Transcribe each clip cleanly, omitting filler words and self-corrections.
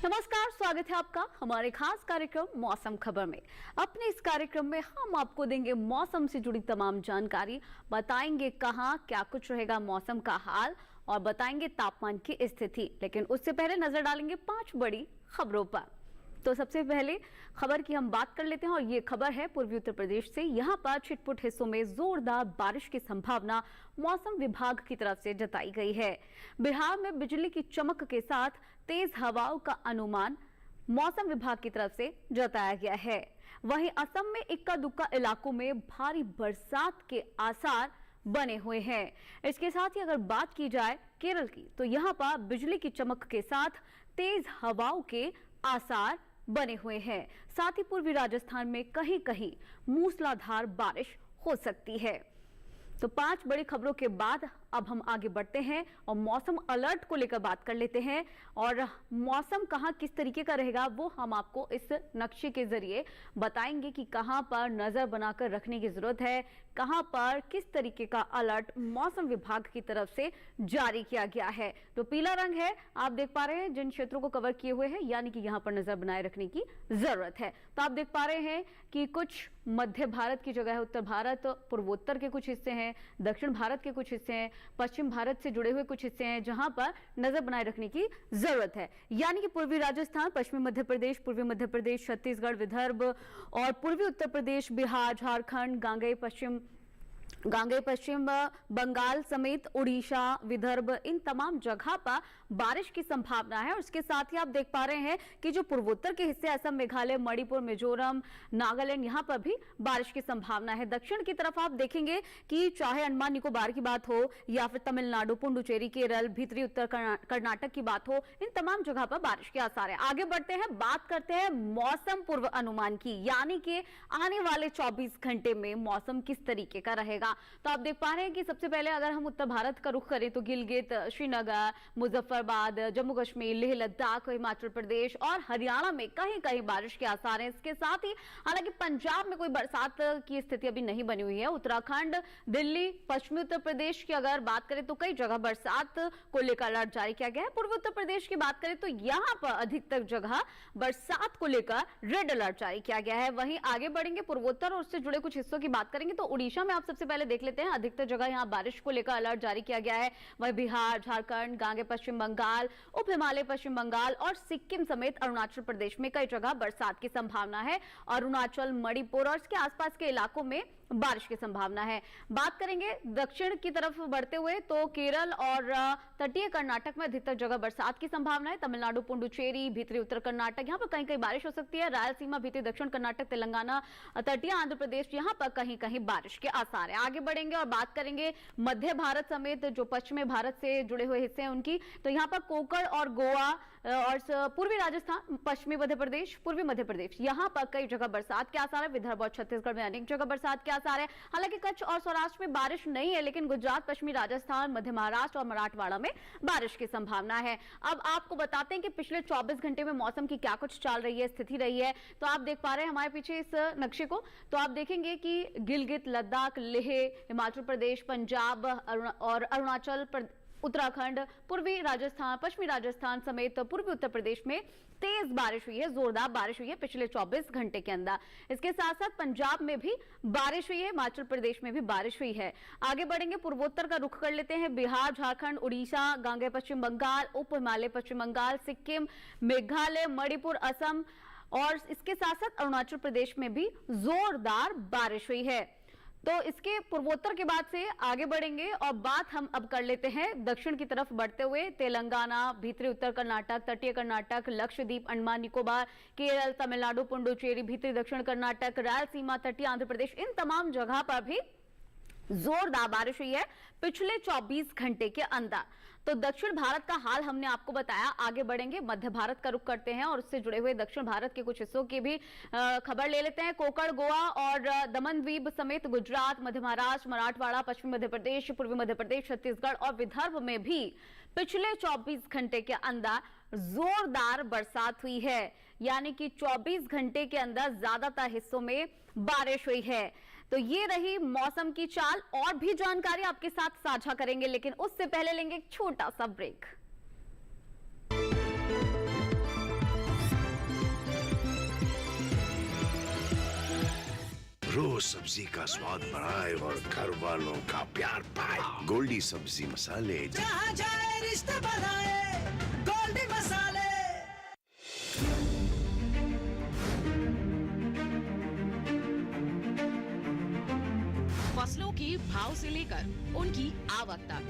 नमस्कार, स्वागत है आपका हमारे खास कार्यक्रम मौसम खबर में। अपने इस कार्यक्रम में हम आपको देंगे मौसम से जुड़ी तमाम जानकारी, बताएंगे कहां क्या कुछ रहेगा मौसम का हाल और बताएंगे तापमान की स्थिति। लेकिन उससे पहले नजर डालेंगे 5 बड़ी खबरों पर। तो सबसे पहले खबर की हम बात कर लेते हैं और ये खबर है पूर्वी उत्तर प्रदेश से। यहाँ पर छिटपुट हिस्सों में जोरदार बारिश की संभावना मौसम विभाग की तरफ से जताई गई है। बिहार में बिजली की चमक के साथ तेज हवाओं का अनुमान मौसम विभाग की तरफ से जताया गया है। वहीं असम में इक्का दुक्का इलाकों में भारी बरसात के आसार बने हुए हैं। इसके साथ ही अगर बात की जाए केरल की, तो यहाँ पर बिजली की चमक के साथ तेज हवाओं के आसार बने हुए हैं। साथ ही पूर्वी राजस्थान में कहीं कहीं मूसलाधार बारिश हो सकती है। तो 5 बड़ी खबरों के बाद अब हम आगे बढ़ते हैं और मौसम अलर्ट को लेकर बात कर लेते हैं। और मौसम कहां किस तरीके का रहेगा वो हम आपको इस नक्शे के जरिए बताएंगे कि कहां पर नजर बनाकर रखने की जरूरत है, कहां पर किस तरीके का अलर्ट मौसम विभाग की तरफ से जारी किया गया है। तो पीला रंग है, आप देख पा रहे हैं जिन क्षेत्रों को कवर किए हुए हैं, यानी कि यहां पर नजर बनाए रखने की जरूरत है। तो आप देख पा रहे हैं कि कुछ मध्य भारत की जगह है, उत्तर भारत, पूर्वोत्तर के कुछ हिस्से हैं, दक्षिण भारत के कुछ हिस्से हैं, पश्चिम भारत से जुड़े हुए कुछ हिस्से हैं जहां पर नजर बनाए रखने की जरूरत है। यानी कि पूर्वी राजस्थान, पश्चिमी मध्य प्रदेश, पूर्वी मध्य प्रदेश, छत्तीसगढ़, विदर्भ और पूर्वी उत्तर प्रदेश, बिहार, झारखंड, गांगेय पश्चिम बंगाल समेत उड़ीसा, विदर्भ, इन तमाम जगह पर बारिश की संभावना है। और उसके साथ ही आप देख पा रहे हैं कि जो पूर्वोत्तर के हिस्से असम, मेघालय, मणिपुर, मिजोरम, नागालैंड, यहां पर भी बारिश की संभावना है। दक्षिण की तरफ आप देखेंगे कि चाहे अंडमान निकोबार की बात हो या फिर तमिलनाडु, पुडुचेरी, केरल, भीतरी उत्तर कर्नाटक की बात हो, इन तमाम जगह पर बारिश के आसार है। आगे बढ़ते हैं, बात करते हैं मौसम पूर्व अनुमान की, यानी कि आने वाले 24 घंटे में मौसम किस तरीके का रहेगा। तो आप देख पा रहे हैं कि सबसे पहले अगर हम उत्तर भारत का रुख करें तो गिलगित, श्रीनगर, मुजफ्फरबाद, जम्मू कश्मीर, लेह लद्दाख, हिमाचल प्रदेश और हरियाणा में कहीं कहीं बारिश के आसार हैं। इसके साथ ही हालांकि पंजाब में कोई बरसात की स्थिति अभी नहीं बनी हुई है। उत्तराखंड, दिल्ली, पश्चिमी उत्तर प्रदेश की अगर बात करें तो कई जगह बरसात को लेकर अलर्ट जारी किया गया है। पूर्वी उत्तर प्रदेश की बात करें तो यहां पर अधिकतर जगह बरसात को लेकर रेड अलर्ट जारी किया गया है। वहीं आगे बढ़ेंगे, पूर्वोत्तर और उससे जुड़े कुछ हिस्सों की बात करेंगे तो उड़ीसा में आप सबसे पहले देख लेते हैं, अधिकतर जगह यहां बारिश को लेकर अलर्ट जारी किया गया है। वहीं बिहार, झारखंड, गांगे पश्चिम बंगाल, उप हिमालय पश्चिम बंगाल और सिक्किम समेत अरुणाचल प्रदेश में कई जगह बरसात की संभावना है। अरुणाचल, मणिपुर और इसके आसपास के इलाकों में बारिश की संभावना है। बात करेंगे दक्षिण की तरफ बढ़ते हुए तो केरल और तटीय कर्नाटक में अधिकतर जगह बरसात की संभावना है। तमिलनाडु, पुडुचेरी, भीतरी उत्तर कर्नाटक, यहां पर कहीं कहीं बारिश हो सकती है। रायलसीमा, भीतरी दक्षिण कर्नाटक, तेलंगाना, तटीय आंध्र प्रदेश, यहां पर कहीं कहीं बारिश के आसार है। आगे बढ़ेंगे और बात करेंगे मध्य भारत समेत जो पश्चिमी भारत से जुड़े हुए हिस्से हैं उनकी, तो यहां पर कोकण और गोवा और पूर्वी राजस्थान, पश्चिमी मध्य प्रदेश, पूर्वी मध्य प्रदेश, यहां पर कई जगह बरसात के आसार है। विदर्भ और छत्तीसगढ़ में अनेक जगह बरसात के आसार है। हालांकि कच्छ और सौराष्ट्र में बारिश नहीं है, लेकिन गुजरात, पश्चिमी राजस्थान, मध्य महाराष्ट्र और मराठवाड़ा में बारिश की संभावना है। अब आपको बताते हैं कि पिछले 24 घंटे में मौसम की क्या कुछ चाल रही है, स्थिति रही है। तो आप देख पा रहे हैं हमारे पीछे इस नक्शे को, तो आप देखेंगे कि गिलगित, लद्दाख, लेह, हिमाचल प्रदेश, पंजाब और अरुणाचल प्रदेश, उत्तराखंड, पूर्वी राजस्थान, पश्चिमी राजस्थान समेत पूर्वी उत्तर प्रदेश में तेज बारिश हुई है, जोरदार बारिश हुई है पिछले 24 घंटे के अंदर। इसके साथ साथ पंजाब में भी बारिश हुई है, हिमाचल प्रदेश में भी बारिश हुई है। आगे बढ़ेंगे, पूर्वोत्तर का रुख कर लेते हैं। बिहार, झारखंड, उड़ीसा, गांगे पश्चिम बंगाल, उप हिमालय पश्चिम बंगाल, सिक्किम, मेघालय, मणिपुर, असम और इसके साथ साथ अरुणाचल प्रदेश में भी जोरदार बारिश हुई है। तो इसके पूर्वोत्तर के बाद से आगे बढ़ेंगे और बात हम अब कर लेते हैं दक्षिण की तरफ बढ़ते हुए तेलंगाना, भीतरी उत्तर कर्नाटक, तटीय कर्नाटक, लक्षद्वीप, अंडमान निकोबार, केरल, तमिलनाडु, पुडुचेरी, भीतरी दक्षिण कर्नाटक, रायलसीमा, तटीय आंध्र प्रदेश, इन तमाम जगह पर भी जोरदार बारिश हुई है पिछले 24 घंटे के अंदर। तो दक्षिण भारत का हाल हमने आपको बताया। आगे बढ़ेंगे, मध्य भारत का रुख करते हैं और उससे जुड़े हुए दक्षिण भारत के कुछ हिस्सों की भी खबर ले लेते हैं। कोकण, गोवा और दमन द्वीप समेत गुजरात, मध्य महाराष्ट्र, मराठवाड़ा, पश्चिमी मध्य प्रदेश, पूर्वी मध्य प्रदेश, छत्तीसगढ़ और विदर्भ में भी पिछले 24 घंटे के अंदर जोरदार बरसात हुई है। यानी कि 24 घंटे के अंदर ज्यादातर हिस्सों में बारिश हुई है। तो ये रही मौसम की चाल, और भी जानकारी आपके साथ साझा करेंगे, लेकिन उससे पहले लेंगे एक छोटा सा ब्रेक। रोज सब्जी का स्वाद बढ़ाए और घर वालों का प्यार पाए। गोल्डी सब्जी मसाले। जहाँ जाए रिश्ते बनाए गोल्डी मसाले। फसलों के भाव से लेकर उनकी आवक तक,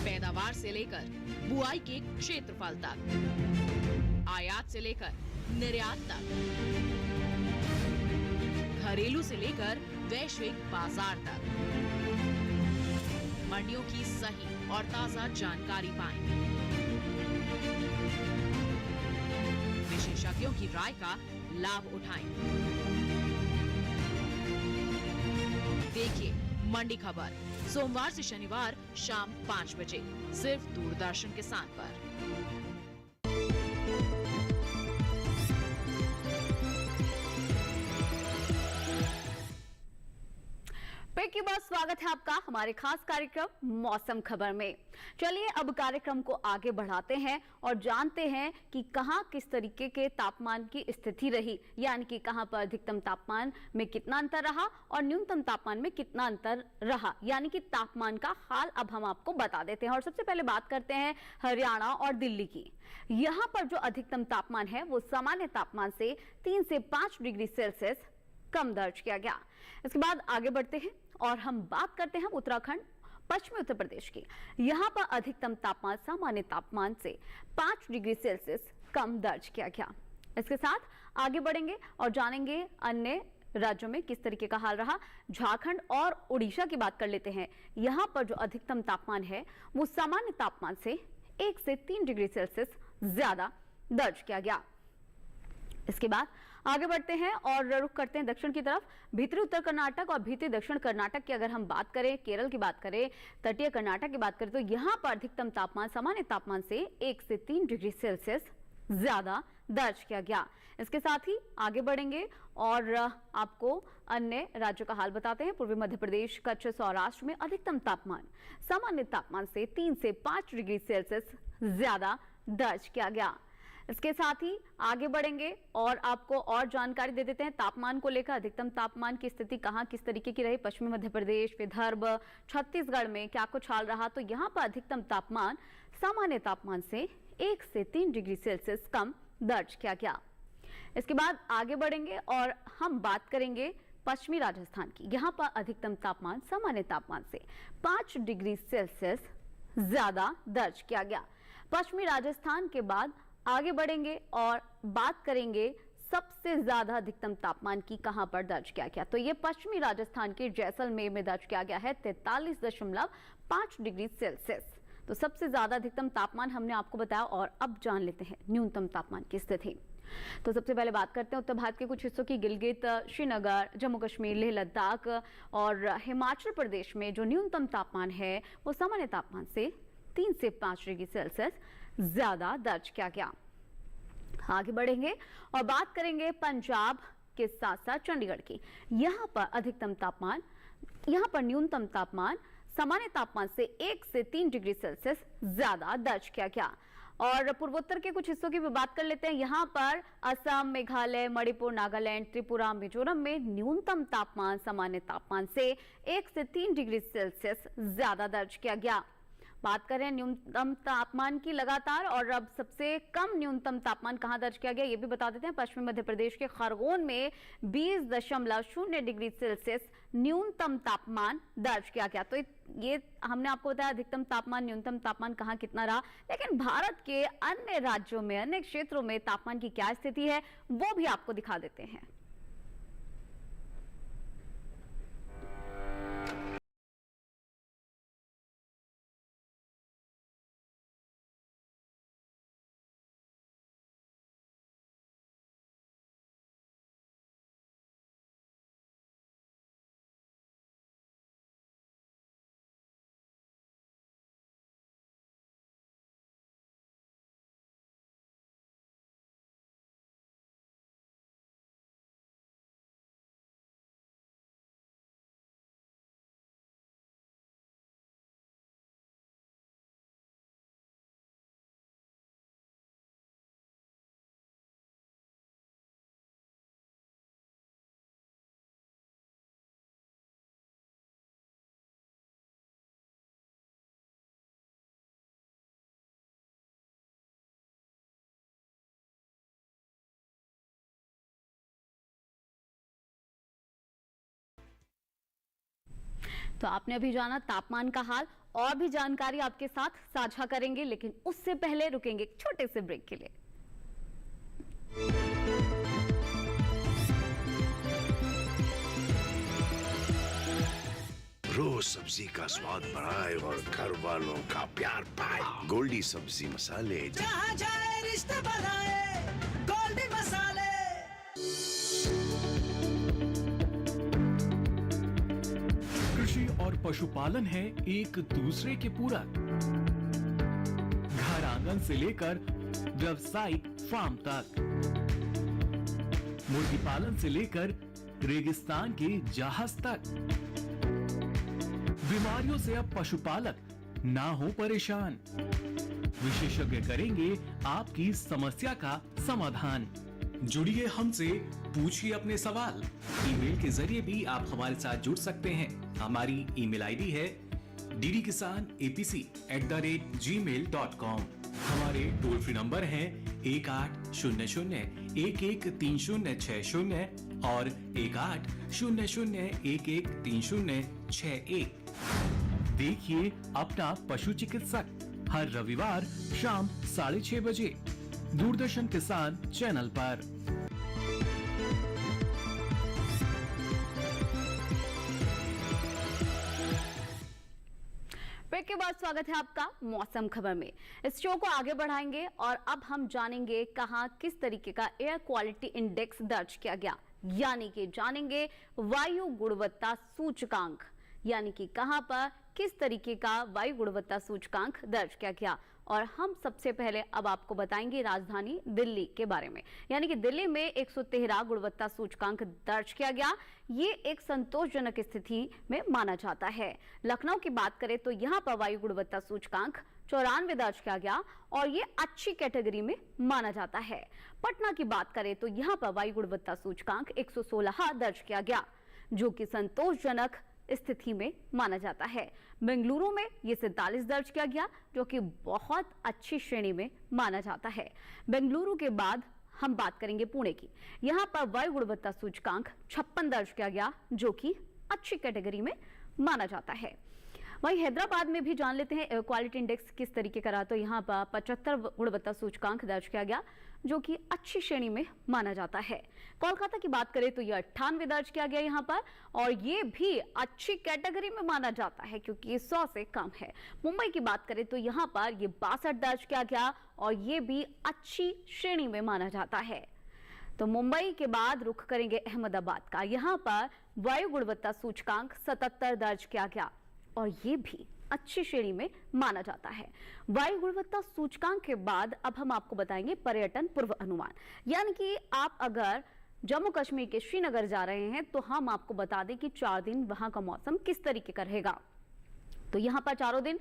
पैदावार से लेकर बुआई के क्षेत्रफल तक, आयात से लेकर निर्यात तक, घरेलू से लेकर वैश्विक बाजार तक, मंडियों की सही और ताजा जानकारी पाएं। विशेषज्ञों की राय का लाभ उठाएं। देखिए मंडी खबर सोमवार से शनिवार शाम 5 बजे सिर्फ दूरदर्शन किसान पर। ब्रेक के बाद स्वागत है आपका हमारे खास कार्यक्रम मौसम खबर में। चलिए अब कार्यक्रम को आगे बढ़ाते हैं और जानते हैं कि कहां किस तरीके के तापमान की स्थिति रही, यानी कि कहां पर अधिकतम तापमान में कितना अंतर रहा और न्यूनतम तापमान में कितना अंतर रहा, यानी कि तापमान का हाल अब हम आपको बता देते हैं। और सबसे पहले बात करते हैं हरियाणा और दिल्ली की। यहाँ पर जो अधिकतम तापमान है वो सामान्य तापमान से 3 से 5 डिग्री सेल्सियस कम दर्ज किया गया। इसके बाद आगे बढ़ते हैं और हम बात करते हैं उत्तराखंड पश्चिमी उत्तर प्रदेश की। यहाँ पर अधिकतम तापमान सामान्य तापमान से 5 डिग्री सेल्सियस कम दर्ज किया गया। इसके साथ आगे बढ़ेंगे और जानेंगे अन्य राज्यों में किस तरीके का हाल रहा। झारखंड और उड़ीसा की बात कर लेते हैं। यहाँ पर जो अधिकतम तापमान है वो सामान्य तापमान से 1 से 3 डिग्री सेल्सियस ज्यादा दर्ज किया गया। इसके बाद आगे बढ़ते हैं और रुख करते हैं दक्षिण की तरफ। भीतरी उत्तर कर्नाटक और भीतरी दक्षिण कर्नाटक की अगर हम बात करें, केरल की बात करें, तटीय कर्नाटक की बात करें, तो यहाँ पर अधिकतम तापमान सामान्य तापमान से 1 से 3 डिग्री सेल्सियस ज्यादा दर्ज किया गया। इसके साथ ही आगे बढ़ेंगे और आपको अन्य राज्यों का हाल बताते हैं। पूर्वी मध्य प्रदेश, कच्छ, सौराष्ट्र में अधिकतम तापमान सामान्य तापमान से 3 से 5 डिग्री सेल्सियस ज्यादा दर्ज किया गया। इसके साथ ही आगे बढ़ेंगे और आपको और जानकारी दे देते हैं तापमान को लेकर। अधिकतम तापमान की स्थिति कहां किस तरीके की रही, पश्चिमी मध्य प्रदेश, विदर्भ, छत्तीसगढ़ में क्या कुछ हाल रहा। तो यहाँ पर अधिकतम तापमान सामान्य तापमान से 1 से 3 डिग्री सेल्सियस कम दर्ज किया गया। इसके बाद आगे बढ़ेंगे और हम बात करेंगे पश्चिमी राजस्थान की। यहाँ पर अधिकतम तापमान सामान्य तापमान से 5 डिग्री सेल्सियस ज्यादा दर्ज किया गया। पश्चिमी राजस्थान के बाद आगे बढ़ेंगे और बात करेंगे सबसे ज्यादा अधिकतम तापमान की कहां पर दर्ज किया गया। तो ये पश्चिमी राजस्थान के जैसलमेर में दर्ज किया गया है 43.5 डिग्री सेल्सियस। तो सबसे ज्यादा अधिकतम तापमान हमने आपको बताया और अब जान लेते हैं न्यूनतम तापमान की स्थिति। तो सबसे पहले बात करते हैं उत्तर भारत के कुछ हिस्सों की। गिलगित, श्रीनगर, जम्मू कश्मीर, लेह लद्दाख और हिमाचल प्रदेश में जो न्यूनतम तापमान है वो सामान्य तापमान से 3 से 5 डिग्री सेल्सियस ज्यादा दर्ज किया गया। आगे बढ़ेंगे और बात करेंगे पंजाब के साथ साथ चंडीगढ़ की। यहाँ पर अधिकतम तापमान, यहाँ पर न्यूनतम तापमान सामान्य तापमान से 1 से 3 डिग्री सेल्सियस ज्यादा दर्ज किया गया। और पूर्वोत्तर के कुछ हिस्सों की भी बात कर लेते हैं। यहाँ पर असम, मेघालय, मणिपुर, नागालैंड, त्रिपुरा, मिजोरम में न्यूनतम तापमान सामान्य तापमान से 1 से 3 डिग्री सेल्सियस ज्यादा दर्ज किया गया। बात करें न्यूनतम तापमान की लगातार, और अब सबसे कम न्यूनतम तापमान कहां दर्ज किया गया ये भी बता देते हैं। पश्चिमी मध्य प्रदेश के खरगोन में 20.0 डिग्री सेल्सियस न्यूनतम तापमान दर्ज किया गया। तो ये हमने आपको बताया अधिकतम तापमान, न्यूनतम तापमान कहां कितना रहा, लेकिन भारत के अन्य राज्यों में, अन्य क्षेत्रों में तापमान की क्या स्थिति है वो भी आपको दिखा देते हैं। तो आपने अभी जाना तापमान का हाल, और भी जानकारी आपके साथ साझा करेंगे, लेकिन उससे पहले रुकेंगे एक छोटे से ब्रेक के लिए। रोज सब्जी का स्वाद बढ़ाए और घर वालों का प्यार पाए। गोल्डी सब्जी मसाले। जहाँ जाए रिश्ते बनाए गोल्डी मसाले। कृषि और पशुपालन है एक दूसरे के पूरक। घर आंगन से लेकर व्यावसायिक फार्म तक, मुर्गी पालन से लेकर रेगिस्तान के जहाज तक। बीमारियों से अब पशुपालक ना हो परेशान। विशेषज्ञ करेंगे आपकी समस्या का समाधान। जुड़िए हमसे, पूछिए अपने सवाल। ईमेल के जरिए भी आप हमारे साथ जुड़ सकते हैं। हमारी ईमेल आईडी है ddkisanapc@gmail.com। हमारे टोल फ्री नंबर हैं 1800-113060 और 1800-113061। देखिए अपना पशु चिकित्सक हर रविवार शाम 6:30 बजे दूरदर्शन किसान चैनल पर। ब्रेक के बाद स्वागत है आपका मौसम खबर में। इस शो को आगे बढ़ाएंगे और अब हम जानेंगे कहां किस तरीके का एयर क्वालिटी इंडेक्स दर्ज किया गया, यानी कि जानेंगे वायु गुणवत्ता सूचकांक, यानी कि कहां पर किस तरीके का वायु गुणवत्ता सूचकांक दर्ज किया गया। और हम सबसे पहले अब आपको बताएंगे राजधानी दिल्ली के बारे में, यानी कि दिल्ली में 113 गुणवत्ता सूचकांक दर्ज किया गया। ये एक संतोषजनक स्थिति में माना जाता है। लखनऊ की बात करें तो यहाँ पर वायु गुणवत्ता सूचकांक 94 दर्ज किया गया और ये अच्छी कैटेगरी में माना जाता है। पटना की बात करें तो यहाँ पर वायु गुणवत्ता सूचकांक 116 दर्ज किया गया, जो कि संतोषजनक स्थिति में माना जाता है। बेंगलुरु में ये 47 दर्ज किया गया, जो कि बहुत अच्छी श्रेणी में माना जाता है। बेंगलुरु के बाद हम बात करेंगे पुणे की। यहाँ पर वायु गुणवत्ता सूचकांक 56 दर्ज किया गया, जो कि अच्छी कैटेगरी में माना जाता है। वहीं हैदराबाद में भी जान लेते हैं एयर क्वालिटी इंडेक्स किस तरीके का रहा। तो यहाँ पर 75 गुणवत्ता सूचकांक दर्ज किया गया, जो कि अच्छी श्रेणी में माना जाता है। कोलकाता की बात करें तो यह 98 दर्ज किया गया यहाँ पर, और ये भी अच्छी कैटेगरी में माना जाता है क्योंकि ये 100 से कम है। मुंबई की बात करें तो यहाँ पर ये 62 दर्ज किया गया और ये भी अच्छी श्रेणी में माना जाता है। तो मुंबई के बाद रुख करेंगे अहमदाबाद का। यहाँ पर वायु गुणवत्ता सूचकांक 77 दर्ज किया गया और ये भी अच्छी श्रेणी में माना जाता है। वायु गुणवत्ता सूचकांक के बाद अब हम आपको बताएंगे पर्यटन पूर्व अनुमान, यानी कि आप अगर जम्मू कश्मीर के श्रीनगर जा रहे हैं तो हम आपको बता दें कि 4 दिन वहां का मौसम किस तरीके का रहेगा। तो यहाँ पर चारों दिन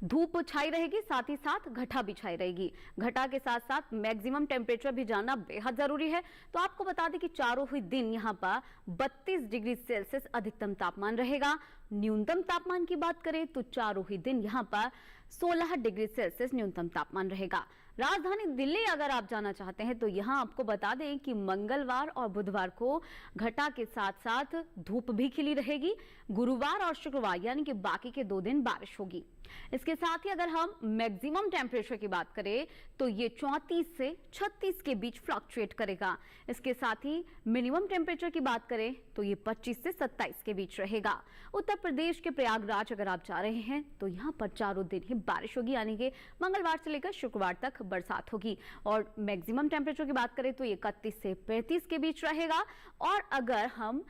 धूप छाई रहेगी, साथ ही साथ घटा भी छाई रहेगी। घटा के साथ साथ मैक्सिमम टेम्परेचर भी जानना बेहद जरूरी है। तो आपको बता दें कि चारों ही दिन यहाँ पर 32 डिग्री सेल्सियस अधिकतम तापमान रहेगा। न्यूनतम तापमान की बात करें तो चारों ही दिन यहाँ पर 16 डिग्री सेल्सियस न्यूनतम तापमान रहेगा। राजधानी दिल्ली अगर आप जाना चाहते हैं तो यहाँ आपको बता दें कि मंगलवार और बुधवार को घटा के साथ साथ धूप भी खिली रहेगी। गुरुवार और शुक्रवार यानी कि बाकी के 2 दिन बारिश होगी। इसके साथ ही अगर हम मैक्सिमम टेम्परेचर की बात करें तो ये 34 से 36 के बीच फ्लक्चुएट करेगा। इसके साथ ही मिनिमम टेम्परेचर की बात करें तो ये 25 से 27 के बीच रहेगा। उत्तर प्रदेश के प्रयागराज अगर आप जा रहे हैं तो यहाँ पर चारों दिन ही बारिश होगी, यानी कि मंगलवार से लेकर शुक्रवार तक बरसात होगी। और मैक्सिमम टेम्परेचर की बात करें तो ये 31 से 35 के बीच रहेगा। और अगर हम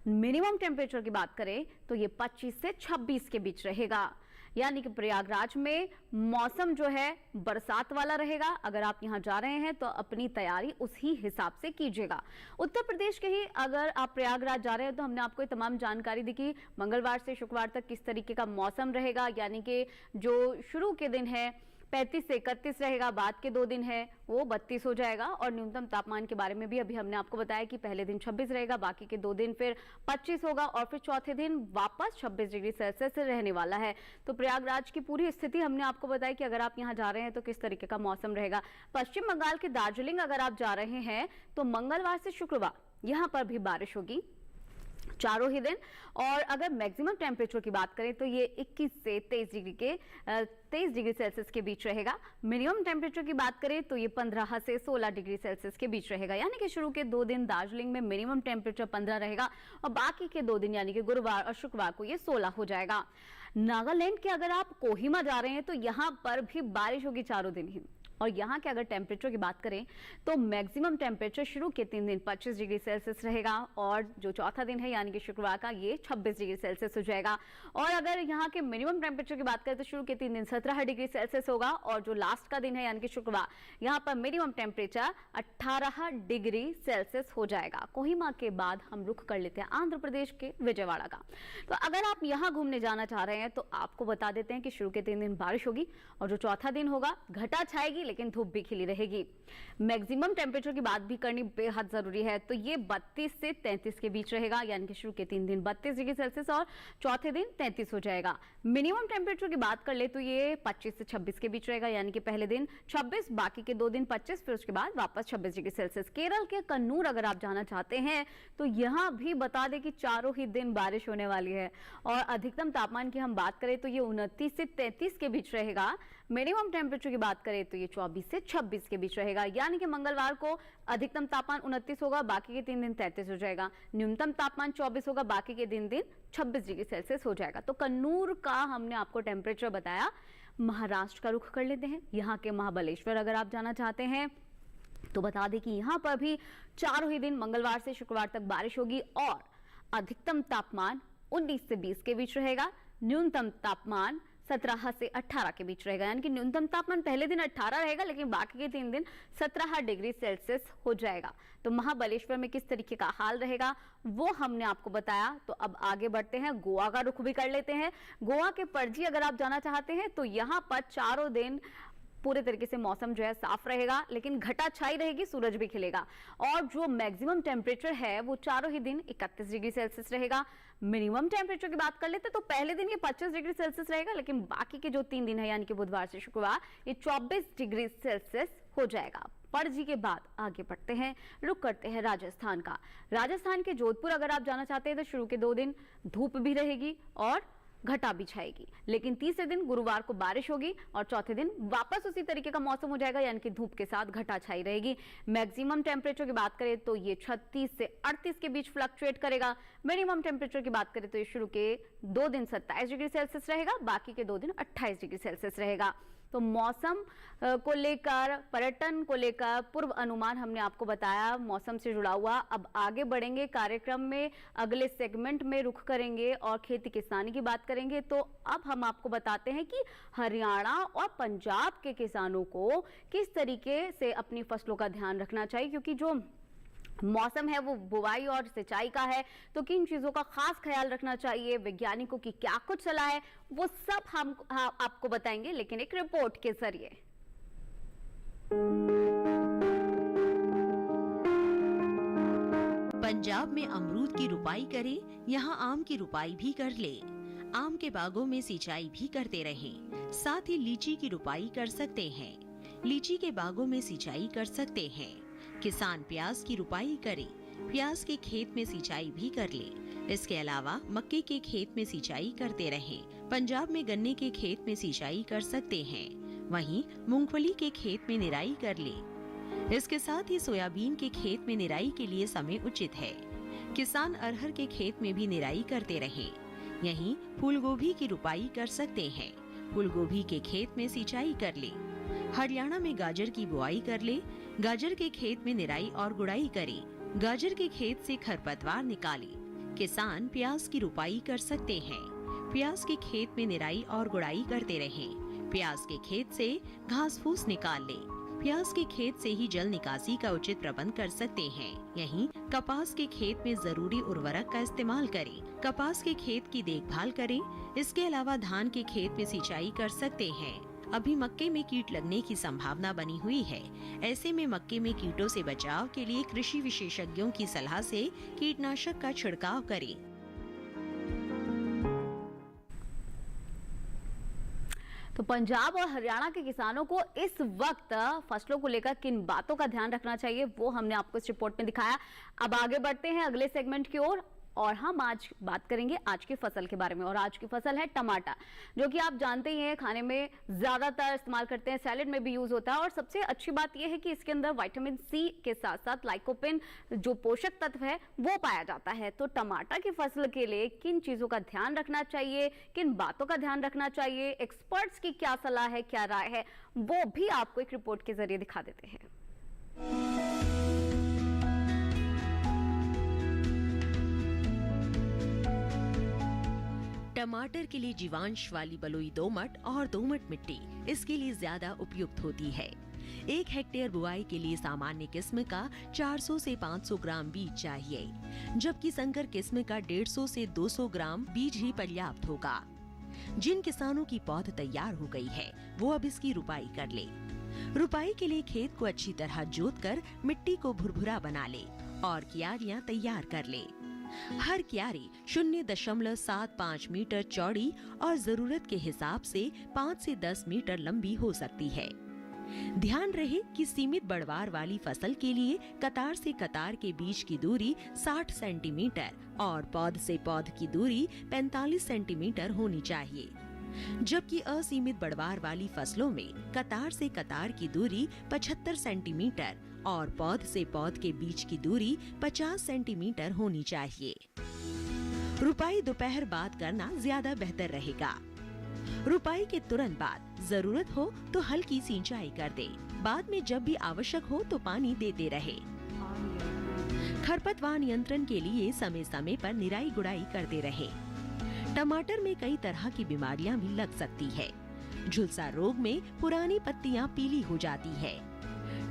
मिनिमम टेम्परेचर की बात करें तो ये 25 से 26 के बीच रहेगा। यानी कि प्रयागराज में मौसम जो है बरसात वाला रहेगा। अगर आप यहाँ जा रहे हैं तो अपनी तैयारी उसी हिसाब से कीजिएगा। उत्तर प्रदेश के ही अगर आप प्रयागराज जा रहे हैं तो हमने आपको ये तमाम जानकारी दी कि मंगलवार से शुक्रवार तक किस तरीके का मौसम रहेगा, यानी कि जो शुरू के दिन है 35 से 31 रहेगा, बाद के 2 दिन है वो 32 हो जाएगा। और न्यूनतम तापमान के बारे में भी अभी हमने आपको बताया कि पहले दिन 26 रहेगा, बाकी के 2 दिन फिर 25 होगा और फिर चौथे दिन वापस 26 डिग्री सेल्सियस रहने वाला है। तो प्रयागराज की पूरी स्थिति हमने आपको बताया कि अगर आप यहाँ जा रहे हैं तो किस तरीके का मौसम रहेगा। पश्चिम बंगाल के दार्जिलिंग अगर आप जा रहे हैं तो मंगलवार से शुक्रवार यहाँ पर भी बारिश होगी। चारों ही दिन। और अगर मैक्सिमम टेम्परेचर की बात करें तो ये 21 से 23 डिग्री सेल्सियस के बीच रहेगा। मिनिमम टेम्परेचर की बात करें तो ये 15 से 16 डिग्री सेल्सियस के बीच रहेगा। यानी कि शुरू के 2 दिन दार्जिलिंग में मिनिमम टेम्परेचर 15 रहेगा और बाकी के 2 दिन यानी कि गुरुवार और शुक्रवार को ये 16 हो जाएगा। नागालैंड के अगर आप कोहिमा जा रहे हैं तो यहाँ पर भी बारिश होगी चारों दिन ही। और यहाँ के अगर टेम्परेचर की बात करें तो मैक्सिमम टेम्परेचर शुरू के 3 दिन 25 डिग्री सेल्सियस रहेगा और जो चौथा दिन है यानी कि शुक्रवार का ये 26 डिग्री सेल्सियस हो जाएगा। और अगर यहाँ के मिनिमम टेम्परेचर की बात करें तो शुरू के 3 दिन 17 डिग्री सेल्सियस होगा और जो लास्ट का दिन है यानी कि शुक्रवार, यहाँ पर मिनिमम टेम्परेचर 18 डिग्री सेल्सियस हो जाएगा। कोहिमा के बाद हम रुख कर लेते हैं आंध्र प्रदेश के विजयवाड़ा का। तो अगर आप यहाँ घूमने जाना चाह रहे हैं तो आपको बता देते हैं कि शुरू के 3 दिन बारिश होगी और जो चौथा दिन होगा घटा छाएगी लेकिन धूप भी खिली रहेगी। मैक्सिमम टेम्परेचर की बात भी करनी बेहद जरूरी है तो ये 32 से 33 के बीच रहेगा। यानी कि शुरू के 3 दिन 32 डिग्री सेल्सियस और चौथे दिन 33 हो जाएगा। मिनिमम टेम्परेचर की बात कर ले तो ये 25 से 26 के बीच रहेगा। यानी कि पहले दिन 26, बाकी के 2 दिन 25, फिर उसके बाद वापस 26 डिग्री सेल्सियस। केरल के कन्नूर अगर आप जाना चाहते हैं तो यहाँ भी बता दें कि चारों ही दिन बारिश होने वाली है और अधिकतम तापमान की हम बात करें तो ये 29 से 33 के बीच रहेगा। मिनिमम टेम्परेचर की बात करें तो ये 24 से 26 के बीच रहेगा। यानी कि मंगलवार को अधिकतम तापमान 29 होगा, बाकी के 3 दिन 33 हो जाएगा। न्यूनतम तापमान 24 होगा, बाकी के दिन 26 डिग्री सेल्सियस हो जाएगा। तो कन्नूर का हमने आपको टेम्परेचर बताया। महाराष्ट्र का रुख कर लेते हैं। यहाँ के महाबलेश्वर अगर आप जाना चाहते हैं तो बता दें कि यहाँ पर भी चारों ही दिन मंगलवार से शुक्रवार तक बारिश होगी और अधिकतम तापमान 19 से 20 के बीच रहेगा। न्यूनतम तापमान 17 से 18 के बीच रहेगा। यानी कि न्यूनतम तापमान पहले दिन 18 रहेगा लेकिन बाकी के 3 दिन 17 डिग्री सेल्सियस हो जाएगा। तो महाबलेश्वर में किस तरीके का हाल रहेगा वो हमने आपको बताया। तो अब आगे बढ़ते हैं, गोवा का रुख भी कर लेते हैं। गोवा के पणजी अगर आप जाना चाहते हैं तो यहाँ पर चारों दिन पूरे तरीके से मौसम जो है साफ रहेगा लेकिन घटा छाई रहेगी, सूरज भी खिलेगा। और जो मैक्सिमम टेम्परेचर है वो चारों ही दिन 31 डिग्री सेल्सियस रहेगा। मिनिमम टेम्परेचर की बात कर लेते तो पहले दिन ये 25 डिग्री सेल्सियस रहेगा लेकिन बाकी के जो 3 दिन है यानी कि बुधवार से शुक्रवार ये 24 डिग्री सेल्सियस हो जाएगा। पणजी के बाद आगे बढ़ते हैं, रुक करते हैं राजस्थान का। राजस्थान के जोधपुर अगर आप जाना चाहते हैं तो शुरू के 2 दिन धूप भी रहेगी और घटा भी छाएगी लेकिन तीसरे दिन गुरुवार को बारिश होगी और चौथे दिन वापस उसी तरीके का मौसम हो जाएगा यानी कि धूप के साथ घटा छाई रहेगी। मैक्सिमम टेम्परेचर की बात करें तो ये 36 से 38 के बीच फ्लक्चुएट करेगा। मिनिमम टेम्परेचर की बात करें तो ये शुरू के 2 दिन 27 डिग्री सेल्सियस रहेगा, बाकी के 2 दिन 28 डिग्री सेल्सियस रहेगा। तो मौसम को लेकर, पर्यटन को लेकर पूर्व अनुमान हमने आपको बताया मौसम से जुड़ा हुआ। अब आगे बढ़ेंगे कार्यक्रम में, अगले सेगमेंट में रुख करेंगे और खेती किसानी की बात करेंगे। तो अब हम आपको बताते हैं कि हरियाणा और पंजाब के किसानों को किस तरीके से अपनी फसलों का ध्यान रखना चाहिए, क्योंकि जो मौसम है वो बुवाई और सिंचाई का है। तो किन चीजों का खास ख्याल रखना चाहिए, वैज्ञानिकों की क्या कुछ सलाह है, वो सब हम आपको बताएंगे लेकिन एक रिपोर्ट के जरिए। पंजाब में अमरूद की रुपाई करे, यहाँ आम की रुपाई भी कर ले। आम के बागों में सिंचाई भी करते रहें, साथ ही लीची की रुपाई कर सकते हैं। लीची के बागों में सिंचाई कर सकते हैं। किसान प्याज की रुपाई करे, प्याज के खेत में सिंचाई भी कर ले। इसके अलावा मक्के के खेत में सिंचाई करते रहें। पंजाब में गन्ने के खेत में सिंचाई कर सकते हैं, वहीं मूंगफली के खेत में निराई कर ले। इसके साथ ही सोयाबीन के खेत में निराई के लिए समय उचित है। किसान अरहर के खेत में भी निराई करते रहें। यहीं फूलगोभी की रुपाई कर सकते हैं। फूलगोभी के खेत में सिंचाई कर ले। हरियाणा में गाजर की बुआई कर ले। गाजर के खेत में निराई और गुड़ाई करें। गाजर के खेत से खरपतवार निकाले। किसान प्याज की रुपाई कर सकते हैं। प्याज के खेत में निराई और गुड़ाई करते रहें। प्याज के खेत से घास फूस निकाल ले। प्याज के खेत से ही जल निकासी का उचित प्रबंध कर सकते हैं। यहीं कपास के खेत में जरूरी उर्वरक का इस्तेमाल करें। कपास के खेत की देखभाल करें। इसके अलावा धान के खेत में सिंचाई कर सकते हैं। अभी मक्के में कीट लगने की संभावना बनी हुई है। ऐसे में मक्के में कीटों से बचाव के लिए कृषि विशेषज्ञों की सलाह से कीटनाशक का छिड़काव करें। तो पंजाब और हरियाणा के किसानों को इस वक्त फसलों को लेकर किन बातों का ध्यान रखना चाहिए वो हमने आपको इस रिपोर्ट में दिखाया। अब आगे बढ़ते हैं अगले सेगमेंट की ओर। और हम आज बात करेंगे आज की फसल के बारे में। और आज की फसल है टमाटर, जो कि आप जानते ही हैं खाने में ज़्यादातर इस्तेमाल करते हैं, सैलेड में भी यूज़ होता है। और सबसे अच्छी बात यह है कि इसके अंदर विटामिन सी के साथ साथ लाइकोपिन जो पोषक तत्व है वो पाया जाता है। तो टमाटर की फसल के लिए किन चीज़ों का ध्यान रखना चाहिए, किन बातों का ध्यान रखना चाहिए, एक्सपर्ट्स की क्या सलाह है, क्या राय है, वो भी आपको एक रिपोर्ट के जरिए दिखा देते हैं। टमाटर के लिए जीवांश वाली बलुई दोमट और दोमट मिट्टी इसके लिए ज्यादा उपयुक्त होती है। 1 हेक्टेयर बुआई के लिए सामान्य किस्म का 400 से 500 ग्राम बीज चाहिए, जबकि संकर किस्म का 150 से 200 ग्राम बीज ही पर्याप्त होगा। जिन किसानों की पौध तैयार हो गई है वो अब इसकी रुपाई कर ले। रुपाई के लिए खेत को अच्छी तरह जोतकर मिट्टी को भुरभुरा बना ले और क्यारियां तैयार कर ले। हर क्यारी 0.75 मीटर चौड़ी और जरूरत के हिसाब से 5 से 10 मीटर लंबी हो सकती है। ध्यान रहे कि सीमित बढ़वार वाली फसल के लिए कतार से कतार के बीच की दूरी 60 सेंटीमीटर और पौध से पौध की दूरी 45 सेंटीमीटर होनी चाहिए, जबकि असीमित बढ़वार वाली फसलों में कतार से कतार की दूरी 75 सेंटीमीटर और पौध से पौध के बीच की दूरी 50 सेंटीमीटर होनी चाहिए। रुपाई दोपहर बाद करना ज्यादा बेहतर रहेगा। रुपाई के तुरंत बाद जरूरत हो तो हल्की सिंचाई कर दे। बाद में जब भी आवश्यक हो तो पानी देते रहे। खरपतवार नियंत्रण के लिए समय समय पर निराई गुड़ाई करते रहे। टमाटर में कई तरह की बीमारियां भी लग सकती है। झुलसा रोग में पुरानी पत्तियां पीली हो जाती है।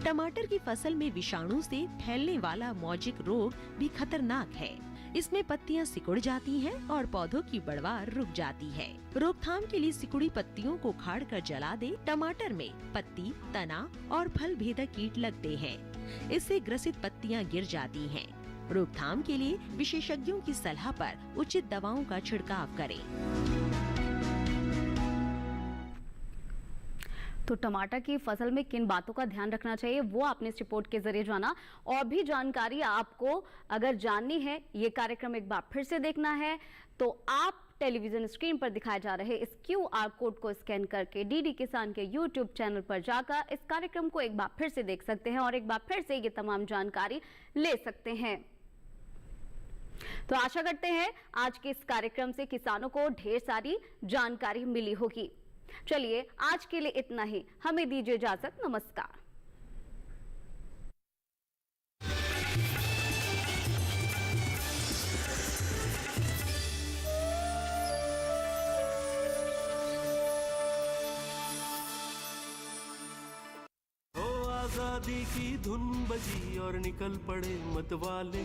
टमाटर की फसल में विषाणु से फैलने वाला मौजिक रोग भी खतरनाक है। इसमें पत्तियां सिकुड़ जाती हैं और पौधों की बढ़वार रुक जाती है। रोकथाम के लिए सिकुड़ी पत्तियों को उखाड़ कर जला दे। टमाटर में पत्ती, तना और फल भेदक कीट लगते हैं। इससे ग्रसित पत्तियां गिर जाती हैं। रोकथाम के लिए विशेषज्ञों की सलाह पर उचित दवाओं का छिड़काव करें। तो टमाटर की फसल में किन बातों का ध्यान रखना चाहिए वो आपने इस रिपोर्ट के जरिए जाना। और भी जानकारी आपको अगर जाननी है, ये कार्यक्रम एक बार फिर से देखना है, तो आप टेलीविजन स्क्रीन पर दिखाए जा रहे इस QR कोड को स्कैन करके डीडी किसान के YouTube चैनल पर जाकर इस कार्यक्रम को एक बार फिर से देख सकते हैं और एक बार फिर से ये तमाम जानकारी ले सकते हैं। तो आशा करते हैं आज के इस कार्यक्रम से किसानों को ढेर सारी जानकारी मिली होगी। चलिए आज के लिए इतना ही, हमें दीजिए इजाजत, नमस्कार। आजादी की धुन बजी और निकल पड़े मतवाले,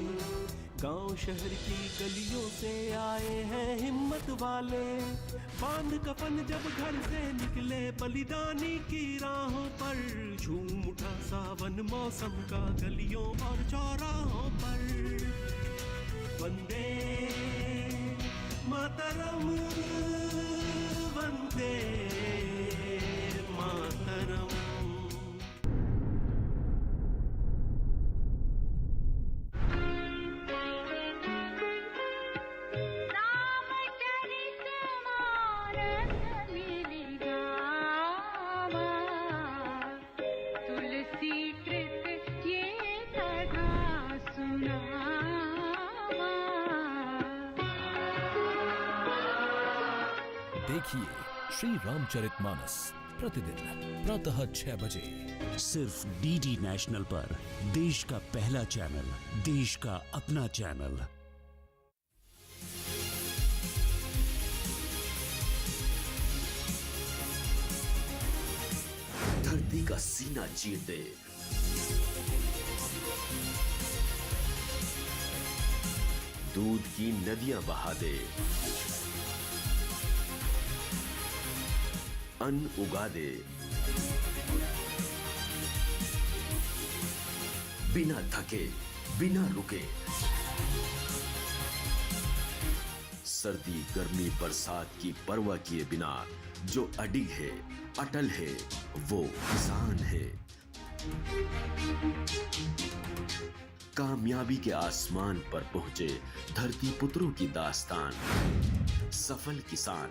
गांव शहर की गलियों से आए हैं हिम्मत वाले। बांध कफन जब घर से निकले बलिदानी की राहों पर, झूम उठा सावन मौसम का गलियों और चौराहों पर। वंदे मातरम, वंदे मातरम। देखिए श्री रामचरितमानस प्रतिदिन प्रातः 6 बजे सिर्फ डीडी नेशनल पर, देश का पहला चैनल, देश का अपना चैनल। धरती का सीना चीर दे, दूध की नदियां बहा दे, अन्न उगा दे, बिना थके, बिना रुके। सर्दी, गर्मी, बरसात की परवाह किए बिना जो अडिग है, अटल है, वो किसान है। कामयाबी के आसमान पर पहुंचे धरती पुत्रों की दास्तान। सफल किसान।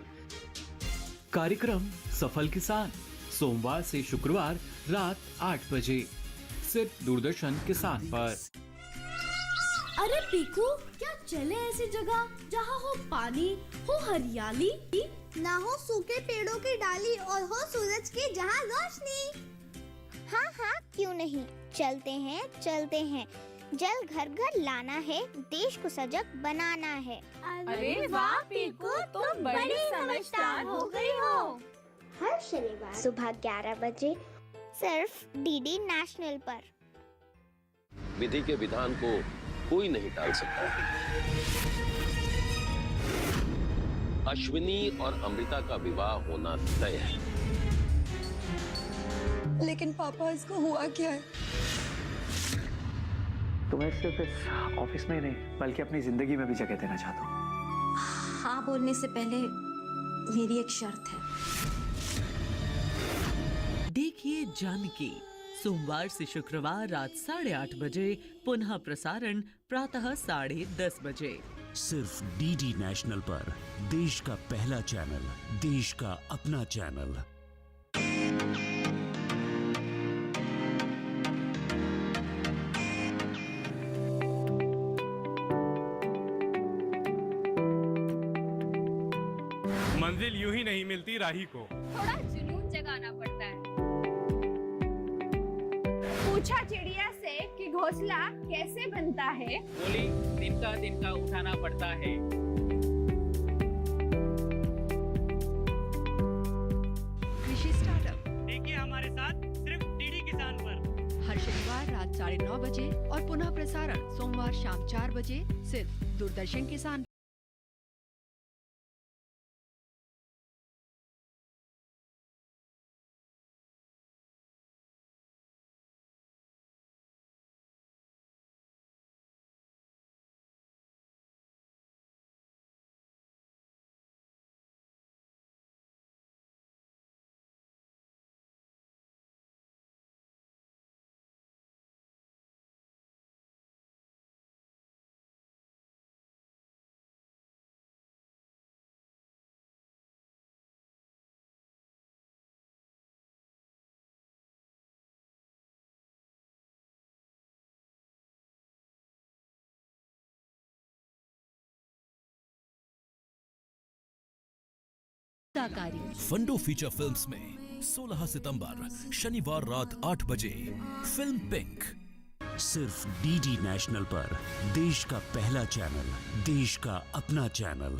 कार्यक्रम सफल किसान सोमवार से शुक्रवार रात 8 बजे सिर्फ दूरदर्शन किसान पर। अरे पीकू, क्या चले ऐसी जगह जहाँ हो पानी, हो हरियाली, ना हो सूखे पेड़ों की डाली और हो सूरज की जहाँ रोशनी। हाँ हाँ, क्यों नहीं, चलते हैं। जल घर घर लाना है, देश को सजग बनाना है। अरे वाह पीकू, तुम बड़ी समझदार हो गई हो। हर शनिवार सुबह 11 बजे सिर्फ डीडी नेशनल पर। विधि के विधान को कोई नहीं टाल सकता। अश्विनी और अमृता का विवाह होना तय है। लेकिन पापा, इसको हुआ क्या है? तुम्हें सिर्फ इस ऑफिस में ही नहीं बल्कि अपनी जिंदगी में भी जगह देना चाहता हूँ। हाँ बोलने से पहले मेरी एक शर्त है। देखिए जानकी सोमवार से शुक्रवार रात 8:30 बजे, पुनः प्रसारण प्रातः 10:30 बजे। सिर्फ डीडी नेशनल पर, देश का पहला चैनल, देश का अपना चैनल। मंजिल यूं ही नहीं मिलती राही को, थोड़ा जुनून जगाना पड़ता है। पूछा चिड़िया से कि घोंसला कैसे बनता है, बोली दिन का उठाना पड़ता है। कृषि स्टार्टअप देखिए हमारे साथ सिर्फ डीडी किसान पर। हर शनिवार रात 9:30 बजे और पुनः प्रसारण सोमवार शाम 4 बजे सिर्फ दूरदर्शन किसान। फंडो फीचर फिल्म्स में 16 सितंबर शनिवार रात 8 बजे फिल्म पिंक। सिर्फ डीडी नेशनल पर, देश का पहला चैनल, देश का अपना चैनल।